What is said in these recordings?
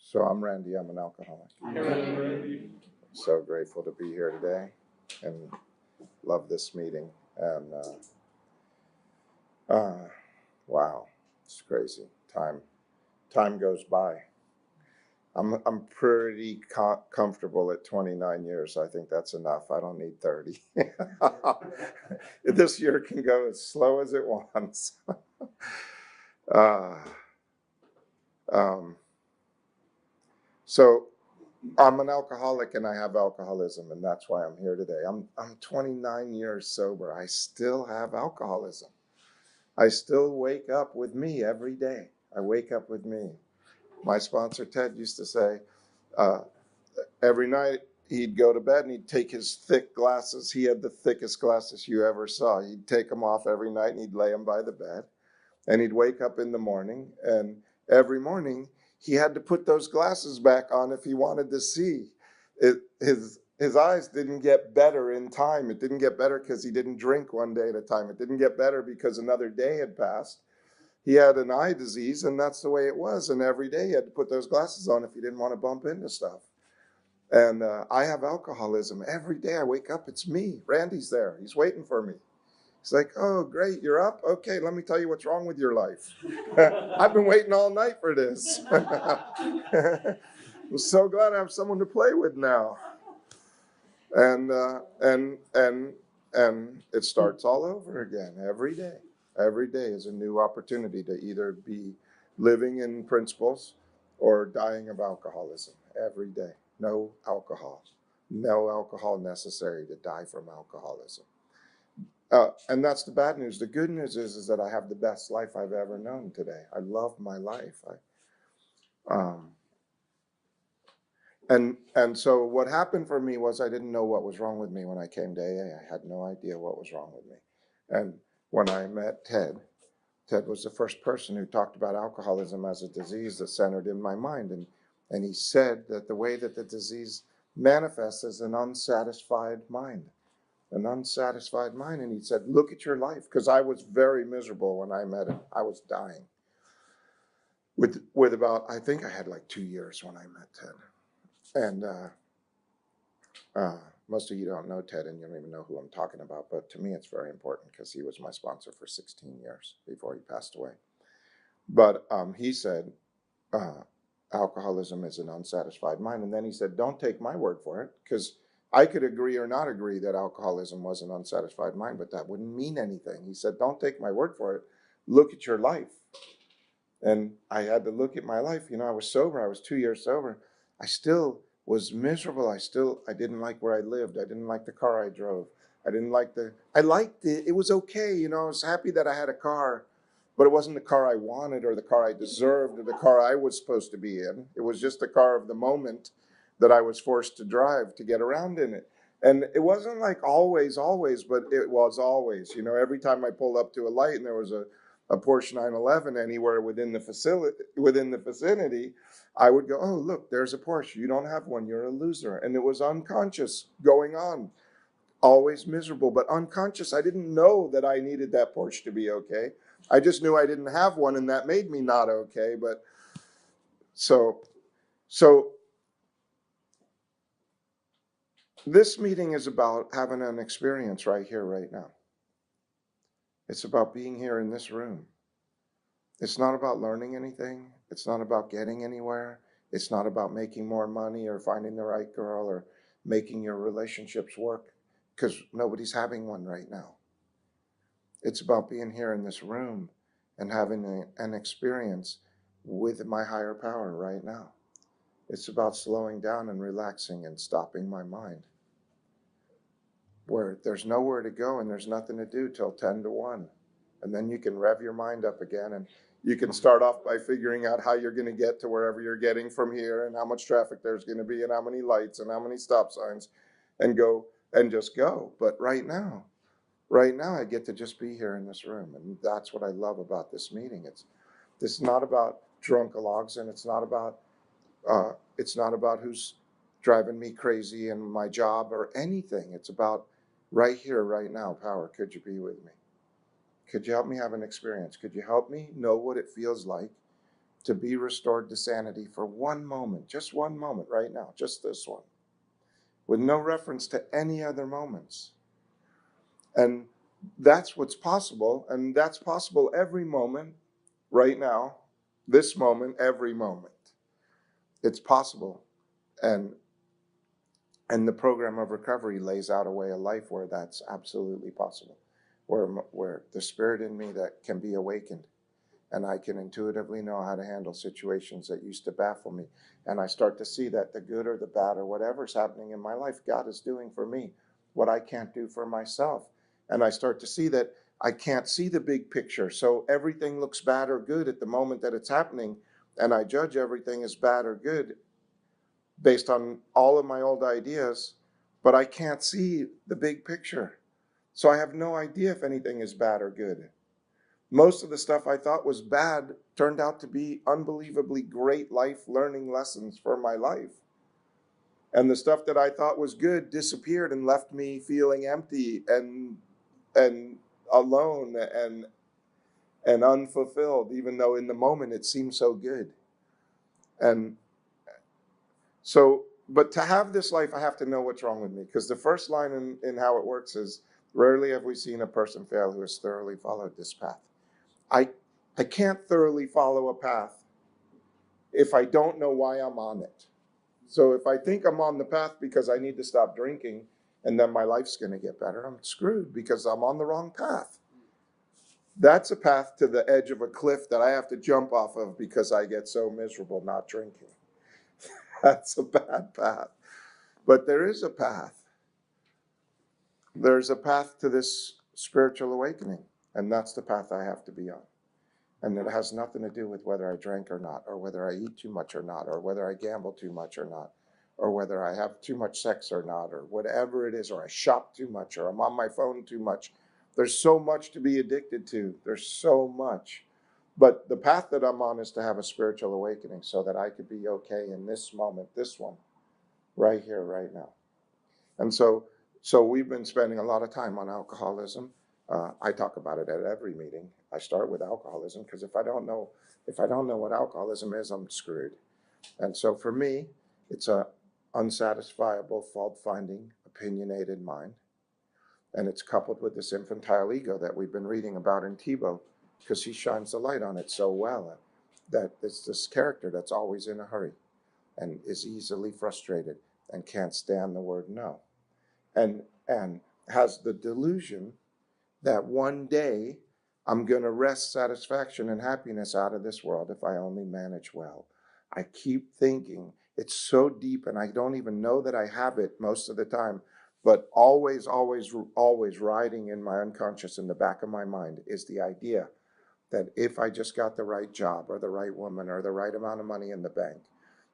So I'm Randy, I'm an alcoholic. So grateful to be here today and love this meeting. And wow, it's crazy. Time goes by. I'm pretty comfortable at 29 years. I think that's enough. I don't need 30. This year can go as slow as it wants. So I'm an alcoholic and I have alcoholism, and that's why I'm here today. I'm 29 years sober. I still have alcoholism. I still wake up with me every day. I wake up with me. My sponsor, Ted, used to say, every night he'd go to bed and he'd take his thick glasses. He had the thickest glasses you ever saw. He'd take them off every night and he'd lay them by the bed. And he'd wake up in the morning, and every morning he had to put those glasses back on if he wanted to see. His eyes didn't get better in time. It didn't get better because he didn't drink one day at a time. It didn't get better because another day had passed. He had an eye disease, and that's the way it was. And every day he had to put those glasses on if he didn't want to bump into stuff. And I have alcoholism. Every day I wake up, it's me. Randy's there. He's waiting for me. He's like, oh, great, you're up? Okay, let me tell you what's wrong with your life. I've been waiting all night for this. I'm so glad I have someone to play with now. And it starts all over again every day. Every day is a new opportunity to either be living in principles or dying of alcoholism. Every day. No alcohol. No alcohol necessary to die from alcoholism. And that's the bad news. The good news is that I have the best life I've ever known today. I love my life. And so what happened for me was I didn't know what was wrong with me when I came to AA. I had no idea what was wrong with me. And when I met Ted was the first person who talked about alcoholism as a disease that centered in my mind. And he said that the way that the disease manifests is an unsatisfied mind. An unsatisfied mind. And he said, look at your life. Because I was very miserable when I met him. I was dying. With about, I think I had like 2 years when I met Ted. And most of you don't know Ted, and you don't even know who I'm talking about. But to me, it's very important because he was my sponsor for 16 years before he passed away. But he said, alcoholism is an unsatisfied mind. And then he said, don't take my word for it, because I could agree or not agree that alcoholism was an unsatisfied mind, but that wouldn't mean anything. He said, don't take my word for it. Look at your life. And I had to look at my life. You know, I was sober. I was 2 years sober. I still was miserable. I didn't like where I lived. I didn't like the car I drove. I liked it. It was okay. You know, I was happy that I had a car, but it wasn't the car I wanted or the car I deserved or the car I was supposed to be in. It was just the car of the moment that I was forced to drive to get around in it. And it wasn't like always, but it was always. You know, every time I pulled up to a light and there was a Porsche 911 anywhere within the vicinity, I would go, oh, look, there's a Porsche. You don't have one. You're a loser. And it was unconscious going on. Always miserable, but unconscious. I didn't know that I needed that Porsche to be okay. I just knew I didn't have one, and that made me not okay. But so this meeting is about having an experience right here, right now. It's about being here in this room. It's not about learning anything. It's not about getting anywhere. It's not about making more money or finding the right girl or making your relationships work, because nobody's having one right now. It's about being here in this room and having an experience with my higher power right now. It's about slowing down and relaxing and stopping my mind, where there's nowhere to go and there's nothing to do till 10 to 1. And then you can rev your mind up again, and you can start off by figuring out how you're going to get to wherever you're getting from here and how much traffic there's going to be and how many lights and how many stop signs, and go and just go. But right now I get to just be here in this room. And that's what I love about this meeting. This is not about drunkalogs, and it's not about who's driving me crazy in my job or anything. It's about right here, right now. Power, could you be with me? Could you help me have an experience? Could you help me know what it feels like to be restored to sanity for one moment, just one moment right now, just this one, with no reference to any other moments. And that's what's possible, and that's possible every moment, right now, this moment, every moment. It's possible. And the program of recovery lays out a way of life where that's absolutely possible, where the spirit in me that can be awakened, and I can intuitively know how to handle situations that used to baffle me. And I start to see that the good or the bad or whatever's happening in my life, God is doing for me what I can't do for myself. And I start to see that I can't see the big picture. So everything looks bad or good at the moment that it's happening. And I judge everything as bad or good based on all of my old ideas, but I can't see the big picture. So I have no idea if anything is bad or good. Most of the stuff I thought was bad turned out to be unbelievably great life learning lessons for my life. And the stuff that I thought was good disappeared and left me feeling empty and alone and unfulfilled, even though in the moment it seemed so good. And so, but to have this life, I have to know what's wrong with me. Because the first line in how it works is, rarely have we seen a person fail who has thoroughly followed this path. I can't thoroughly follow a path if I don't know why I'm on it. So if I think I'm on the path because I need to stop drinking and then my life's going to get better, I'm screwed because I'm on the wrong path. That's a path to the edge of a cliff that I have to jump off of because I get so miserable not drinking. That's a bad path. But there is a path. There's a path to this spiritual awakening, and that's the path I have to be on. And it has nothing to do with whether I drink or not, or whether I eat too much or not, or whether I gamble too much or not, or whether I have too much sex or not, or whatever it is, or I shop too much, or I'm on my phone too much. There's so much to be addicted to. There's so much. But the path that I'm on is to have a spiritual awakening so that I could be okay in this moment, this one, right here, right now. And so we've been spending a lot of time on alcoholism. I talk about it at every meeting. I start with alcoholism because if I don't know what alcoholism is, I'm screwed. And so for me, it's a unsatisfiable, fault-finding, opinionated mind. And it's coupled with this infantile ego that we've been reading about in Tebow, because he shines the light on it so well, that it's this character that's always in a hurry and is easily frustrated and can't stand the word no. And has the delusion that one day I'm going to wrest satisfaction and happiness out of this world if I only manage well. I keep thinking it's so deep, and I don't even know that I have it most of the time, but always riding in my unconscious in the back of my mind is the idea that if I just got the right job or the right woman or the right amount of money in the bank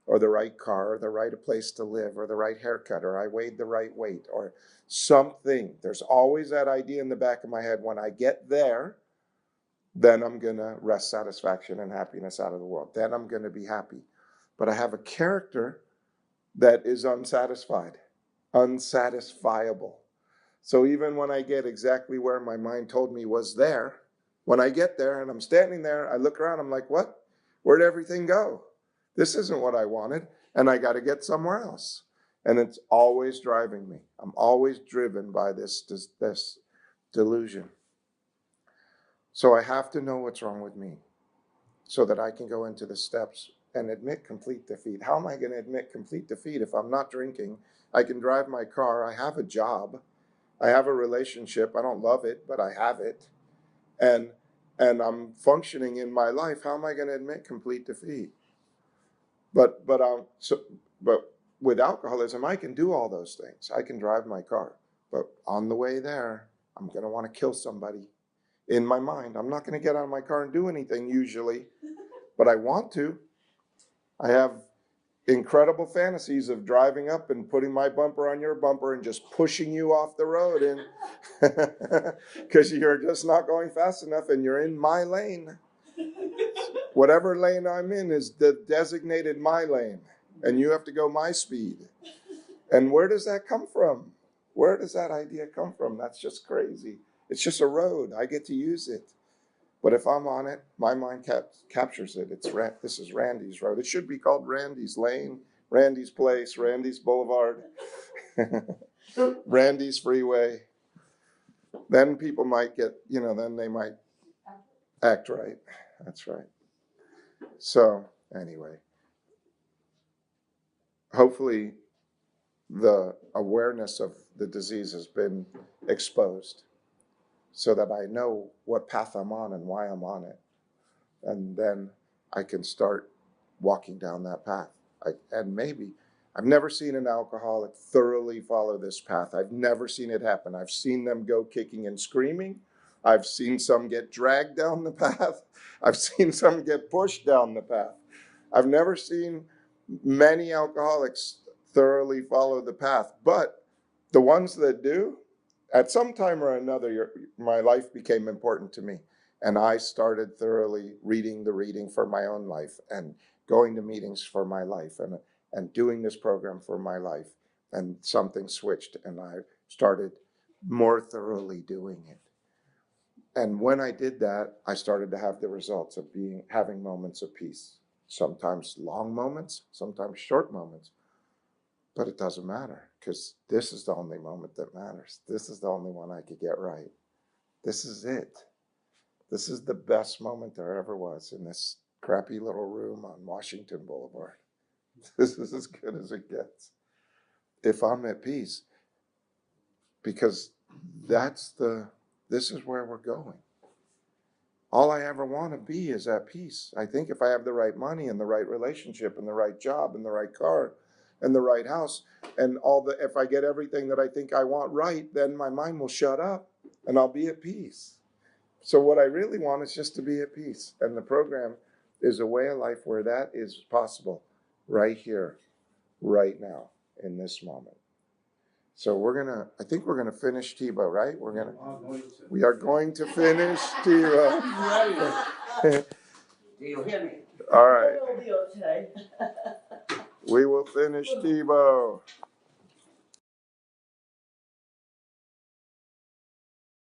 or the right car or the right place to live or the right haircut or I weighed the right weight or something, there's always that idea in the back of my head, when I get there, then I'm going to wrest satisfaction and happiness out of the world. Then I'm going to be happy. But I have a character that is unsatisfied, unsatisfiable. So even when I get exactly where my mind told me was there, when I get there and I'm standing there, I look around, I'm like, what? Where'd everything go? This isn't what I wanted, and I got to get somewhere else. And it's always driving me. I'm always driven by this delusion. So I have to know what's wrong with me so that I can go into the steps and admit complete defeat. How am I going to admit complete defeat if I'm not drinking? I can drive my car. I have a job. I have a relationship. I don't love it, but I have it. And I'm functioning in my life. How am I going to admit complete defeat? But with alcoholism, I can do all those things. I can drive my car. But on the way there, I'm going to want to kill somebody in my mind. I'm not going to get out of my car and do anything usually, but I want to. I have incredible fantasies of driving up and putting my bumper on your bumper and just pushing you off the road, and because you're just not going fast enough and you're in my lane. Whatever lane I'm in is the designated my lane, and you have to go my speed. And where does that come from? Where does that idea come from? That's just crazy. It's just a road. I get to use it. But if I'm on it, my mind captures it. This is Randy's road. It should be called Randy's Lane, Randy's Place, Randy's Boulevard, Randy's Freeway. Then people might get, then they might act right. That's right. So anyway, hopefully the awareness of the disease has been exposed so that I know what path I'm on and why I'm on it. And then I can start walking down that path. And maybe, I've never seen an alcoholic thoroughly follow this path. I've never seen it happen. I've seen them go kicking and screaming. I've seen some get dragged down the path. I've seen some get pushed down the path. I've never seen many alcoholics thoroughly follow the path. But the ones that do, at some time or another, my life became important to me. And I started thoroughly reading the reading for my own life and going to meetings for my life and doing this program for my life. And something switched and I started more thoroughly doing it. And when I did that, I started to have the results of having moments of peace. Sometimes long moments, sometimes short moments. But it doesn't matter because this is the only moment that matters. This is the only one I could get right. This is it. This is the best moment there ever was in this crappy little room on Washington Boulevard. This is as good as it gets. If I'm at peace, because this is where we're going. All I ever want to be is at peace. I think if I have the right money and the right relationship and the right job and the right car and the right house and if I get everything that I think I want right, then my mind will shut up and I'll be at peace. So what I really want is just to be at peace. And the program is a way of life where that is possible right here, right now, in this moment. So I think we're gonna finish Tebow, right? We are going to finish Tebow. Do you hear me? All right. We will finish Tebow.